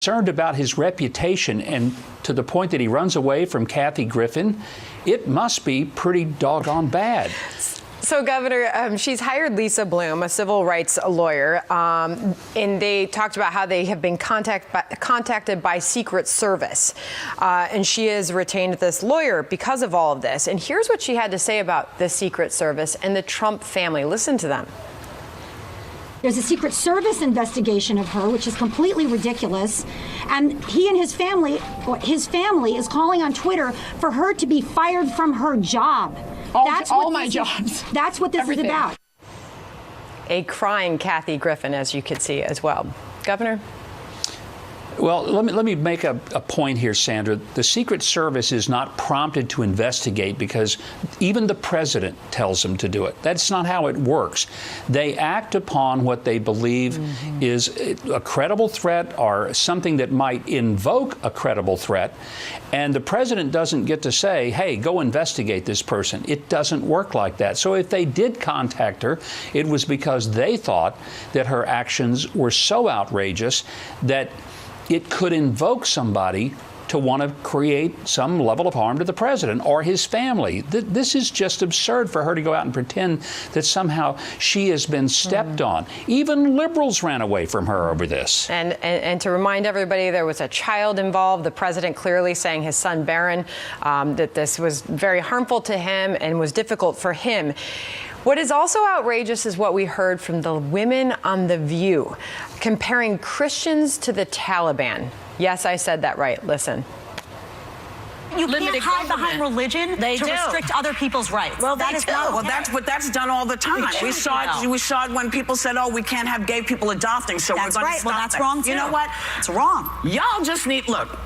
Concerned about his reputation, and to the point that he runs away from Kathy Griffin, it must be pretty doggone bad. So, Governor, she's hired Lisa Bloom, a civil rights lawyer, and they talked about how they have been contacted by Secret Service. And she has retained this lawyer because of all of this. And here's what she had to say about the Secret Service and the Trump family. Listen to them. There's a Secret Service investigation of her, which is completely ridiculous. And he and his family is calling on Twitter for her to be fired from her job. All my jobs. That's what this is about. A crying Kathy Griffin, as you could see as well. Governor? Well, let me make a point here, Sandra. The Secret Service is not prompted to investigate because even the president tells them to do it. That's not how it works. They act upon what they believe is a credible threat or something that might invoke a credible threat. And the president doesn't get to say, hey, go investigate this person. It doesn't work like that. So if they did contact her, it was because they thought that her actions were so outrageous that it could invoke somebody to want to create some level of harm to the president or his family. This is just absurd for her to go out and pretend that somehow she has been stepped on. Even liberals ran away from her over this. And to remind everybody, there was a child involved. The president clearly saying his son Barron, that this was very harmful to him and was difficult for him. What is also outrageous is what we heard from the women on The View, comparing Christians to the Taliban. Yes, I said that right. Listen. You can't hide behind religion to restrict other people's rights. Well, that is not. Well, that's done all the time. We saw it when people said, "Oh, we can't have gay people adopting, so we're going to stop." Well, that's wrong too. You know what? It's wrong. Y'all just need look.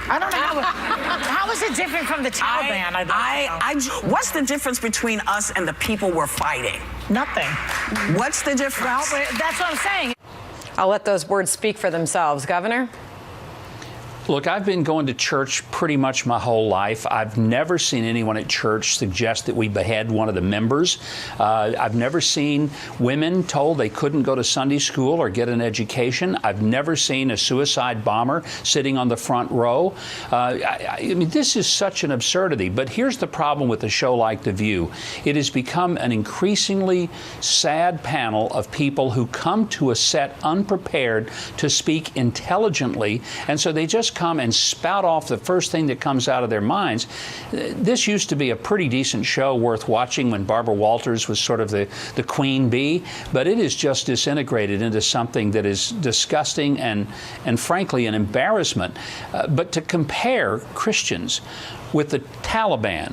I don't know how is it different from the Taliban? What's the difference between us and the people we're fighting? Nothing. What's the difference? Well, that's what I'm saying. I'll let those words speak for themselves. Governor? Look, I've been going to church pretty much my whole life. I've never seen anyone at church suggest that we behead one of the members. I've never seen women told they couldn't go to Sunday school or get an education. I've never seen a suicide bomber sitting on the front row. I mean, this is such an absurdity. But here's the problem with a show like The View. It has become an increasingly sad panel of people who come to a set unprepared to speak intelligently, and so they just come and spout off the first thing that comes out of their minds. This used to be a pretty decent show worth watching when Barbara Walters was sort of the queen bee, but it is just disintegrated into something that is disgusting and frankly an embarrassment. But to compare Christians with the Taliban,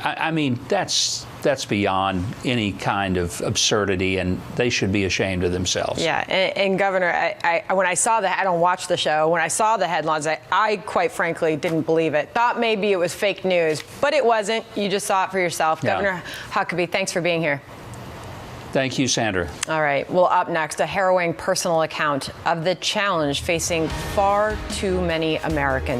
I mean, that's beyond any kind of absurdity, and they should be ashamed of themselves. Yeah, and Governor, when I saw that, I don't watch the show. When I saw the headlines, I quite frankly didn't believe it. Thought maybe it was fake news, but it wasn't. You just saw it for yourself. Yeah. Governor Huckabee, thanks for being here. Thank you, Sandra. All right. Well, up next, a harrowing personal account of the challenge facing far too many Americans.